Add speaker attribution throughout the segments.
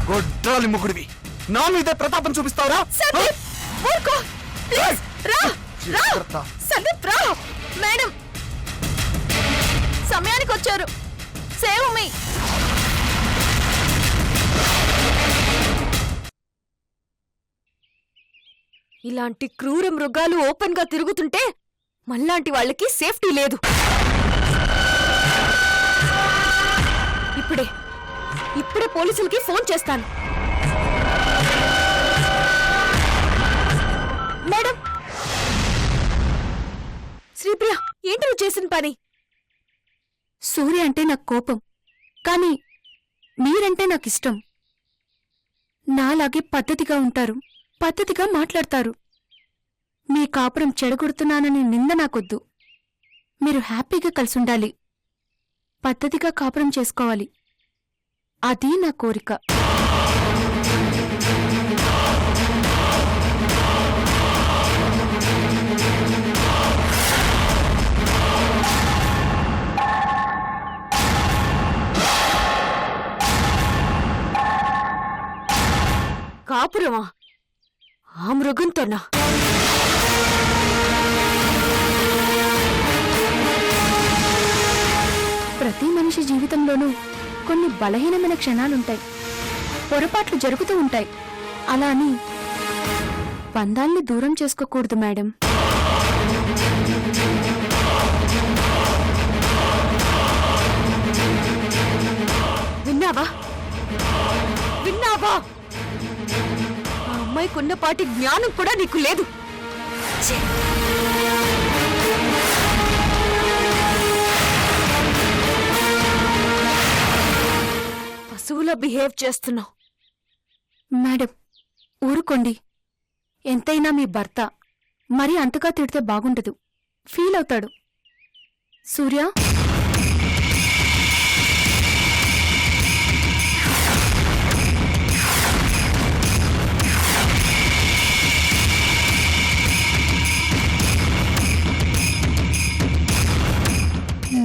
Speaker 1: గొడ్రాలి ముగుడివి నా మీదే ప్రతాపం చూపిస్తావురా?
Speaker 2: మేడం సమయానికి వచ్చారు. Save me. ఇలాంటి క్రూర మృగాలు ఓపెన్ గా తిరుగుతుంటే మళ్ళాంటి వాళ్ళకి సేఫ్టీ లేదు. ఇప్పుడే పోలీసులకి ఫోన్ చేస్తాను. మేడం, శ్రీప్రియ, ఏంటి నువ్వు చేసిన పని?
Speaker 3: సూర్య అంటే నాకు కోపం, కానీ మీరంటే నాకిష్టం. నాలాగే పద్ధతిగా ఉంటారు, పద్ధతిగా మాట్లాడతారు. మీ కాపురం చెడగొడుతున్నానని నింద నాకొద్దు. మీరు హ్యాపీగా కలిసుండాలి, పద్ధతిగా కాపురం చేసుకోవాలి. అది నా కోరిక.
Speaker 2: కాపురమా? ఆ మృగంతోనా?
Speaker 3: ప్రతి మనిషి జీవితంలోనూ కొన్ని బలహీనమైన క్షణాలుంటాయి, పొరపాట్లు జరుగుతూ ఉంటాయి. అలా అని బంధాల్ని దూరం చేసుకోకూడదు మేడం.
Speaker 2: విన్నావా? ఆ అమ్మాయికున్నపాటి జ్ఞానం కూడా నీకు లేదు. పశువులా బిహేవ్ చేస్తున్నావు.
Speaker 3: మేడం, ఊరుకోండి. ఎంతైనా మీ భర్త. మరీ అంతగా తిడితే బాగుండదు, ఫీల్ అవుతాడు. సూర్య,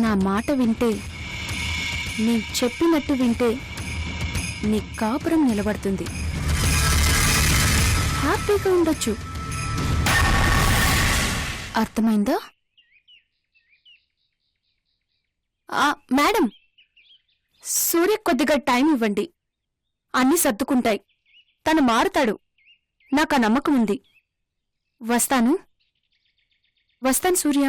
Speaker 3: నా మాట వింటే, నేను చెప్పినట్టు వింటే నీ కాపురం నిలబడుతుంది, హ్యాపీగా ఉండొచ్చు. అర్థమైందా? మేడం, సూర్య కొద్దిగా టైం ఇవ్వండి, అన్నీ సర్దుకుంటాయి. తను మారుతాడు, నాకు ఆ నమ్మకం ఉంది. వస్తాను సూర్య.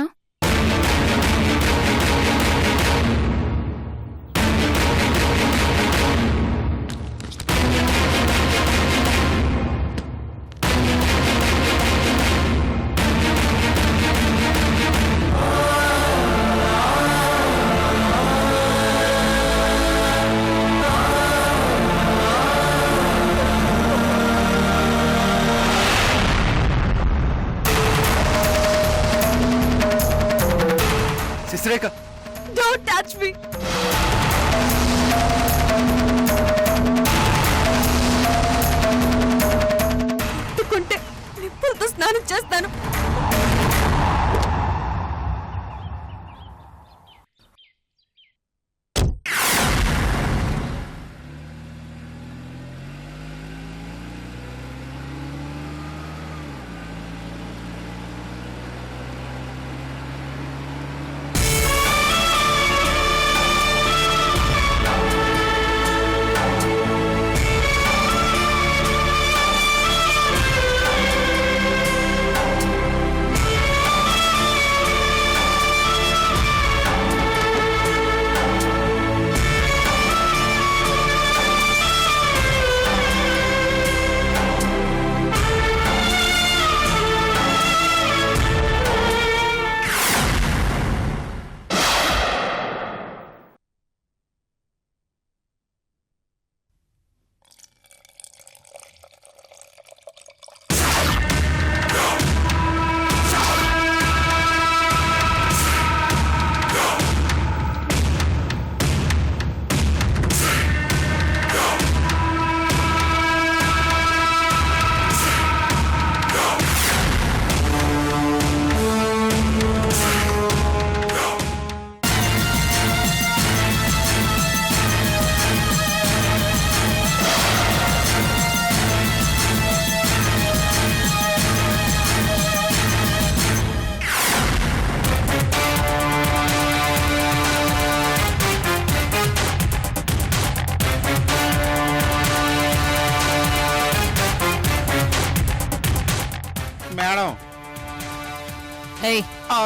Speaker 4: ఏయ్,
Speaker 1: ఆ,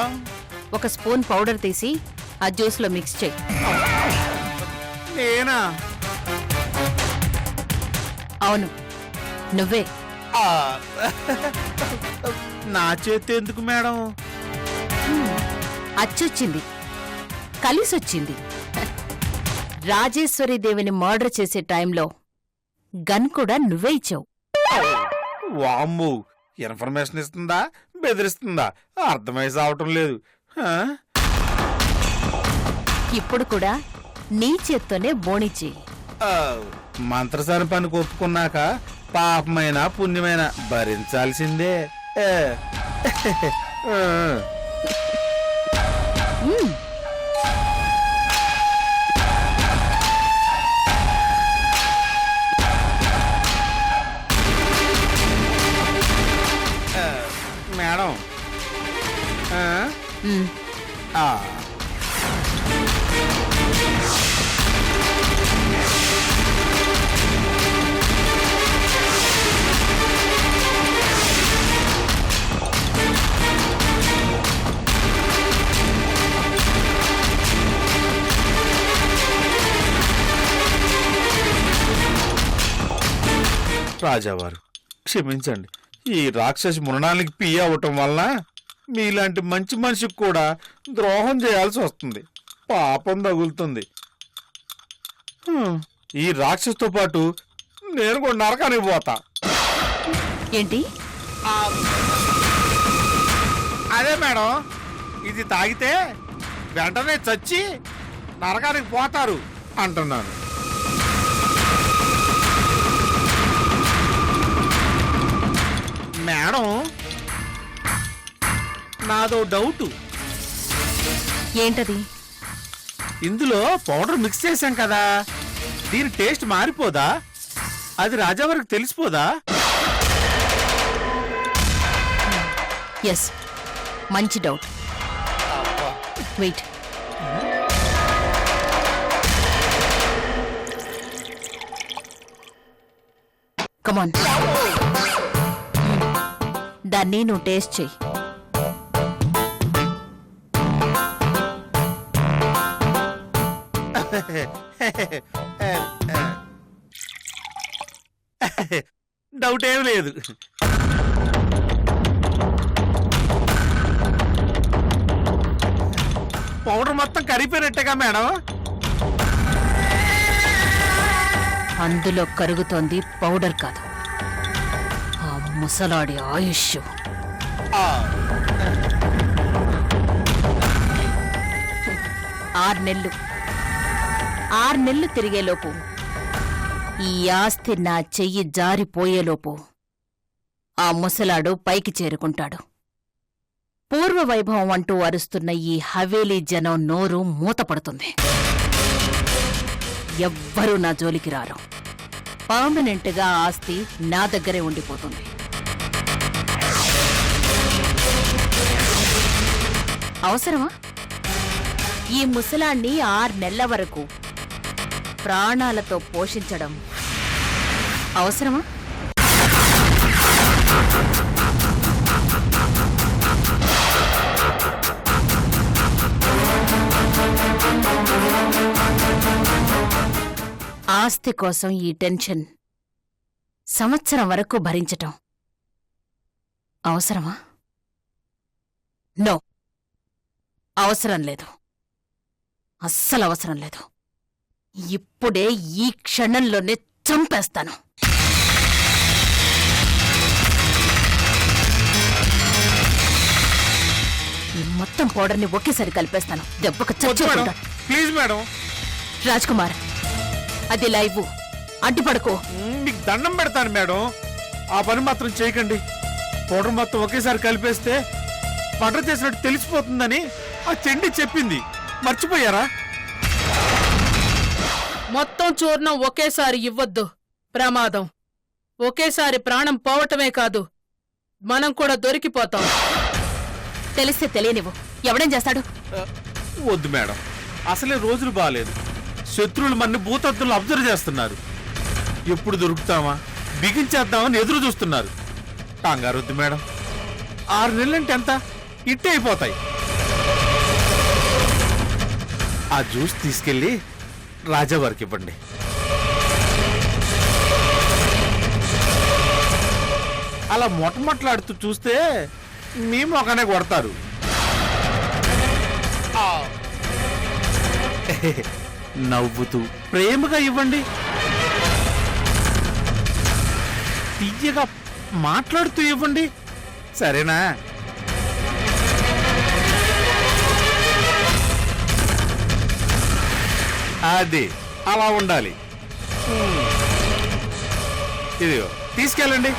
Speaker 4: ఒక స్పూన్ పౌడర్ తీసి ఆ జ్యూస్లో మిక్స్ చేయి.
Speaker 1: నేనా?
Speaker 4: అవును, నువ్వే.
Speaker 1: ఆ, నా చేతి ఎందుకు మేడం?
Speaker 4: అచ్చొచ్చింది, కలిసొచ్చింది. రాజేశ్వరి దేవిని మర్డర్ చేసే టైంలో గన్ కూడా నువ్వే ఇచ్చావు.
Speaker 1: వామ్ము, ఇన్ఫర్మేషన్ ఇస్తుందా బెదిరిస్తుందా అర్థమై సావటం లేదు. ఆ?
Speaker 4: ఇప్పుడు కూడా నీ చేత్తోనే బోణిచ్చి.
Speaker 1: ఆ, మంత్రసాని పనికి ఒప్పుకున్నాక పాపమైన పుణ్యమైన భరించాల్సిందే. ఆ. ఆ. మేడం. ఆ? ఆ. రాజావారు క్షమించండి. ఈ రాక్షసి మునడానికి పీ అవటం వల్ల మీలాంటి మంచి మనిషికి కూడా ద్రోహం చేయాల్సి వస్తుంది. పాపం తగులుతుంది. ఈ రాక్షసుతో పాటు నేను కూడా నరకానికి పోతా.
Speaker 4: ఏంటి?
Speaker 1: అదే మేడం, ఇది తాగితే వెంటనే చచ్చి నరకానికి పోతారు అంటున్నాను. మేడం, నాదో డౌటు.
Speaker 4: ఏంటది?
Speaker 1: ఇందులో పౌడర్ మిక్స్ చేశాం కదా, దీని టేస్ట్ మారిపోదా? అది రాజావారికి తెలిసిపోదా?
Speaker 4: ఎస్, మంచి డౌట్. వెయిట్. కమాన్, దాన్ని నువ్వు టేస్ట్ చెయ్యి.
Speaker 1: డౌట్ ఏం లేదు. పౌడర్ మొత్తం కరిగిపోయినట్టేగా మేడం?
Speaker 4: అందులో కరుగుతోంది పౌడర్ కాదు, ఆ ముసలాడి ఆయుష్.
Speaker 1: ఆ,
Speaker 4: 6 నెలలు తిరిగేలోపు, ఈ ఆస్తి నా చెయ్యి జారిపోయేలోపు ఆ ముసలాడు పైకి చేరుకుంటాడు. పూర్వ వైభవం అంటూ అరుస్తున్న ఈ హవేలీ జనం నోరు మూతపడుతుంది. ఎవ్వరూ నా జోలికి రారు. పర్మనెంట్గా ఆస్తి నా దగ్గరే ఉండిపోతుంది. అవసరమా ఈ ముసలాన్ని 6 నెలల వరకు ప్రాణాలతో పోషించడం? అవసరమా? ఆస్తి కోసం ఈ టెన్షన్ సంవత్సరం వరకు భరించటం అవసరమా? నో, అవసరం లేదు. అస్సలు అవసరం లేదు. ఇప్పుడే ఈ క్షణంలోనే చంపేస్తాను. ఈ మొత్తం పౌడర్ని ఒకేసారి కలిపేస్తాను. దెబ్బకు చచ్చిపోతా.
Speaker 1: Please madam.
Speaker 4: రాజ్కుమార్, అది లైవ్, అడ్డుపడుకో.
Speaker 1: మీకు దండం పెడతాను మేడం, ఆ పని మాత్రం చేయకండి. పౌడర్ మొత్తం ఒకేసారి కలిపేస్తే మర్డర్ చేసినట్టు తెలిసిపోతుందని ఆ చెండి చెప్పింది, మర్చిపోయారా?
Speaker 5: మొత్తం చూర్ణం ఒకేసారి ఇవ్వొద్దు, ప్రమాదం. ఒకేసారి ప్రాణం పోవటమే కాదు, మనం కూడా దొరికిపోతాం.
Speaker 4: తెలిస్తే తెలియనివ్వు. ఎవడేం చేస్తాడు?
Speaker 1: వద్దు మేడం, అసలే రోజులు బాగాలేదు. శత్రువులు మన భూతత్తులు అబ్జర్వ్ చేస్తున్నారు. ఎప్పుడు దొరుకుతామా, బిగించేద్దామని ఎదురు చూస్తున్నారు. కంగారొద్దు మేడం. 6 నెలలంటే ఎంత? ఇట్టే అయిపోతాయి. ఆ జ్యూస్ తీసుకెళ్ళి రాజావారికి ఇవ్వండి. అలా మొట్టమొట్లాడుతూ చూస్తే మీ మొఖనే కొడతారు. నవ్వుతూ ప్రేమగా ఇవ్వండి. తీయగా మాట్లాడుతూ ఇవ్వండి. సరేనా? అది అలా ఉండాలి. ఇదిగో తీసుకెళ్ళండి.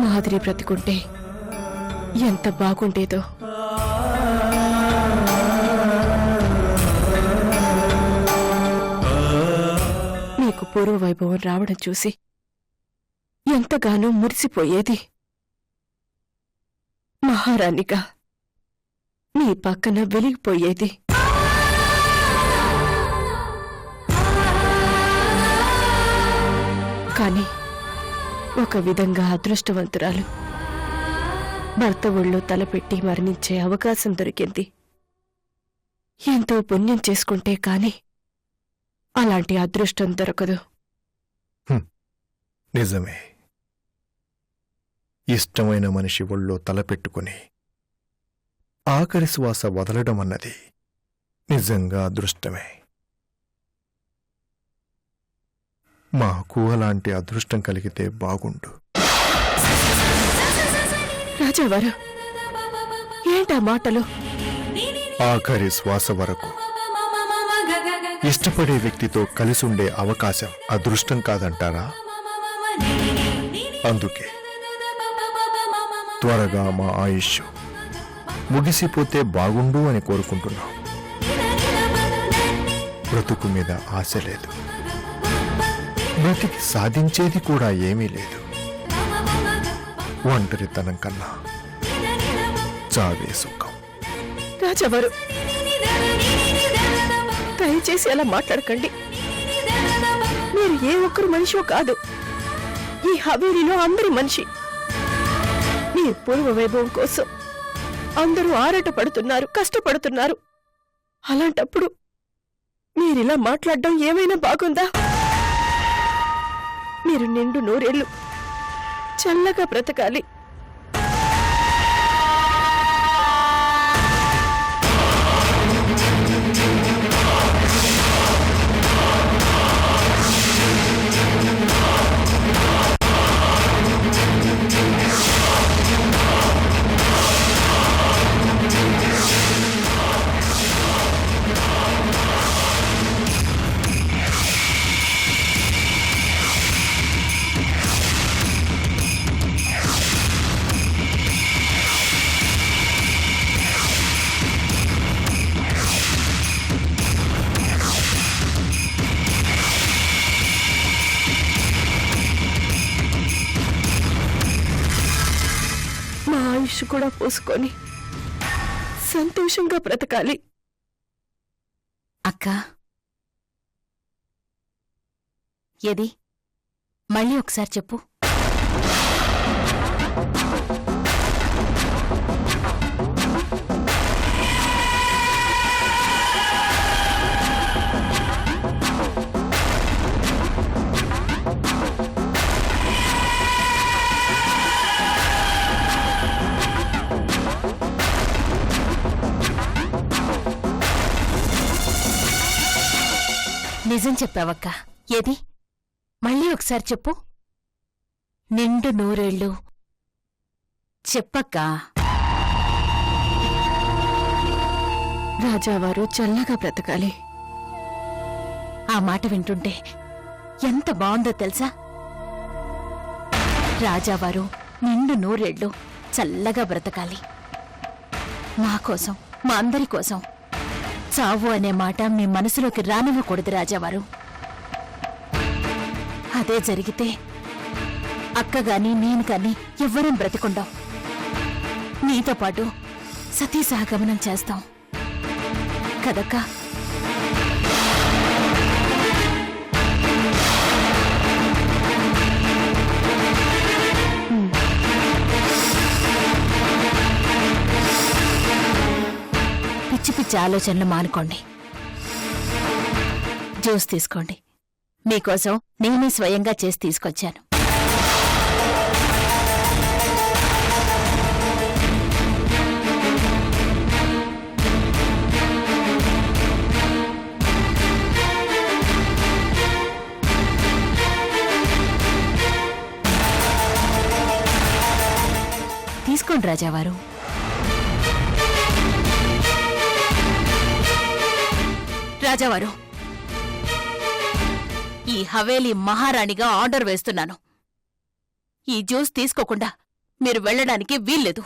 Speaker 3: మాదిరి బ్రతికుంటే ఎంత బాగుండేదో. నీకు పూర్వ వైభవం రావడం చూసి ఎంతగానో మురిసిపోయేది. మహారాణిగా నీ పక్కన వెలిగిపోయేది. కాని ఒక విధంగా అదృష్టవంతురాలు. భర్త ఒళ్ళో తలపెట్టి మరణించే అవకాశం దొరికింది. ఎంతో పుణ్యం చేసుకుంటే కాని అలాంటి అదృష్టం దొరకదు.
Speaker 6: నిజమే. ఇష్టమైన మనిషి ఒళ్ళో తలపెట్టుకుని ఆఖరి శ్వాస వదలడం అన్నది నిజంగా అదృష్టమే. మాకు అలాంటి అదృష్టం కలిగితే బాగుండు.
Speaker 3: రాజావారు, ఏంటా మాటలు?
Speaker 6: ఆఖరి శ్వాస వరకు ఇష్టపడే వ్యక్తితో కలిసుండే అవకాశం అదృష్టం కాదంటారా? అందుకే త్వరగా మా ఆయుష్ ముగిసిపోతే బాగుండు అని కోరుకుంటున్నాం. బ్రతుకు మీద ఆశ లేదు. బ్రతికి సాధించేది కూడా ఏమీ లేదు. ఒంటరితనం కన్నా చావే సుఖం.
Speaker 3: రాజావారు, దయచేసి అలా మాట్లాడకండి. మీరు ఏ ఒక్కరు మనిషో కాదు. ఈ హవేలీలో అందరి మనిషి. మీ పూర్వ వైభవం కోసం అందరూ ఆరాట పడుతున్నారు, కష్టపడుతున్నారు. అలాంటప్పుడు మీరిలా మాట్లాడడం ఏమైనా బాగుందా? మీరు నిండు నూరేళ్లు చల్లగా బ్రతకాలి. ఆయుష్ కూడా పోసుకొని సంతోషంగా బ్రతకాలి.
Speaker 4: అక్క, ఏది మళ్ళీ ఒకసారి చెప్పు. నిజం చెప్పావక్క. ఏది మళ్ళీ ఒకసారి చెప్పు. నిండు నూరేళ్ళు చెప్పక్కా.
Speaker 3: రాజావారు చల్లగా బ్రతకాలి.
Speaker 4: ఆ మాట వింటుంటే ఎంత బాగుందో తెలుసా? రాజావారు నిండు నూరేళ్లు చల్లగా బ్రతకాలి. మా కోసం, మా అందరి కోసం చావు అనే మాట మీ మనసులోకి రానివ్వకూడదు రాజావారు. అదే జరిగితే అక్క గాని నేను కాని ఎవ్వరం బ్రతికుండాం. నీతో పాటు సతీ సహగమనం చేస్తాం కదక్కా? పిచ్చి పిచ్చి ఆలోచనలు మానుకోండి. జ్యూస్ తీసుకోండి. మీకోసం నేనే స్వయంగా చేసి తీసుకొచ్చాను. తీసుకోండి రాజావారు. రాజావారు, ఈ హవేలీ మహారాణిగా ఆర్డర్ వేస్తున్నాను. ఈ జ్యూస్ తీసుకోకుండా మీరు వెళ్ళడానికి వీల్లేదు.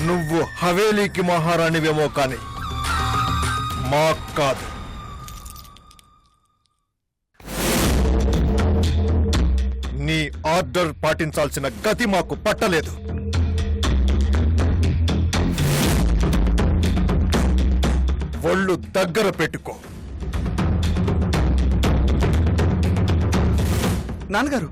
Speaker 6: నువ్వు హవేలీకి మహారాణివేమో కాని మాకు కాదు. నీ ఆర్డర్ పాటించాల్సిన గతి మాకు పట్టలేదు. ఒళ్ళు దగ్గర పెట్టుకో.
Speaker 7: నాన్నగారు,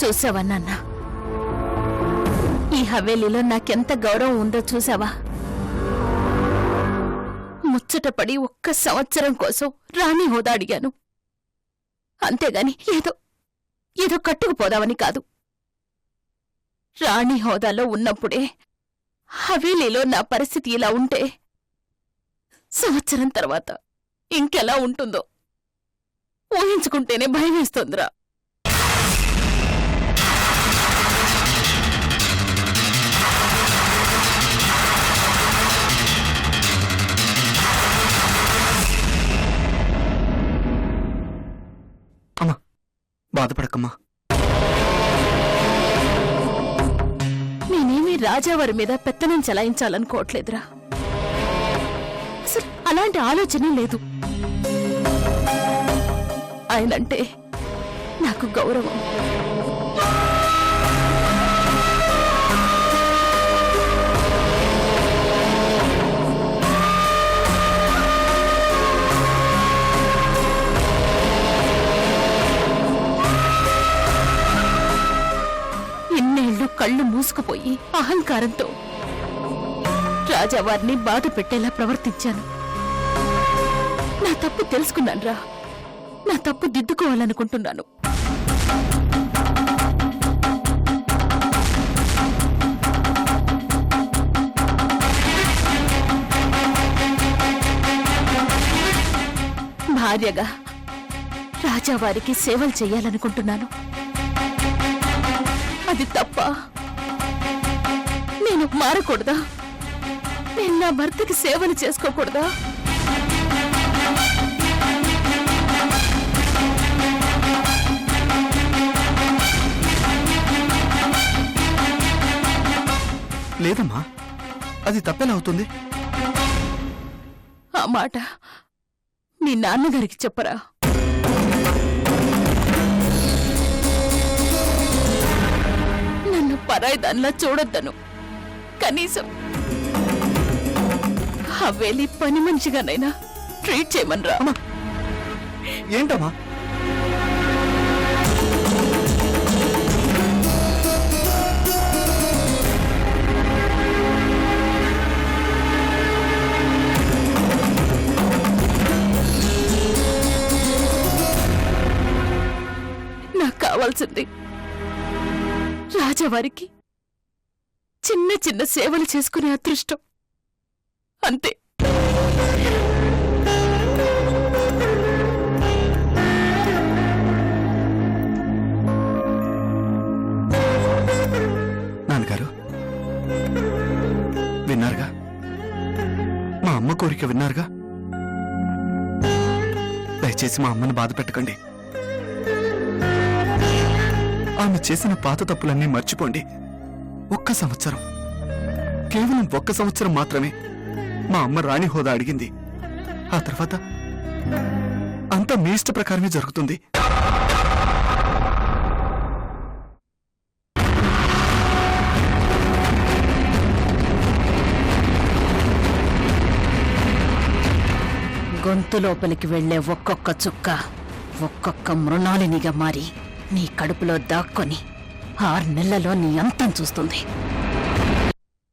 Speaker 4: చూసావా నాన్న? ఈ హవేలీలో నాకెంత గౌరవం ఉందో చూసావా? ముచ్చటపడి 1 సంవత్సరం కోసం రాణి హోదా అడిగాను. అంతేగాని ఏదో కట్టుకుపోదామని కాదు. రాణి హోదాలో ఉన్నప్పుడే హవేలీలో నా పరిస్థితి ఇలా ఉంటే సంవత్సరం తర్వాత ఇంకెలా ఉంటుందో ఊహించుకుంటేనే భయమేస్తోందిరా.
Speaker 7: అమ్మా బాధపడకమ్మా.
Speaker 4: నేనేమీ రాజావారి మీద పెత్తనం చెలాయించాలనుకోవట్లేదురా. అసలు అలాంటి ఆలోచనే లేదు. ఆయనంటే నాకు గౌరవం. ఇన్నేళ్లు కళ్ళు మూసుకుపోయి అహంకారంతో రాజావారిని బాధ పెట్టేలా ప్రవర్తించాను. నా తప్పు తెలుసుకున్నానురా. నా తప్పు దిద్దుకోవాలనుకుంటున్నాను. భార్యగా రాజావారికి సేవలు చెయ్యాలనుకుంటున్నాను. అది తప్ప? నేను మారకూడదా? నేను నా భర్తకి సేవలు చేసుకోకూడదా?
Speaker 7: లేదమ్మా, అది తప్పెలా అవుతుంది?
Speaker 4: ఆ మాట మీ నాన్నగారికి చెప్పరా? నన్ను పరాయిదానిలా చూడొద్దను. కనీసం హవేలీ పని మనిషిగానైనా ట్రీట్ చేయమనరా.
Speaker 7: ఏంటమ్మా?
Speaker 3: కావాల్సింది రాజావారికి చిన్న చిన్న సేవలు చేసుకునే అదృష్టం అంతే.
Speaker 7: నాన్నగారు విన్నారుగా, మా అమ్మ కోరిక విన్నారుగా. దయచేసి మా అమ్మను బాధ పెట్టకండి. ఆమె చేసిన పాత తప్పులన్నీ మర్చిపోండి. ఒక్క సంవత్సరం, కేవలం ఒక్క సంవత్సరం మాత్రమే మా అమ్మ రాణి హోదా అడిగింది. ఆ తర్వాత అంతా మీ ఇష్ట ప్రకారమే జరుగుతుంది.
Speaker 4: గొంతు లోపలికి వెళ్లే ఒక్కొక్క చుక్క ఒక్కొక్క మృణాలినిగా మారి నీ కడుపులో దాక్కొని 6 నెలలలో నీ అంతం చూస్తుంది.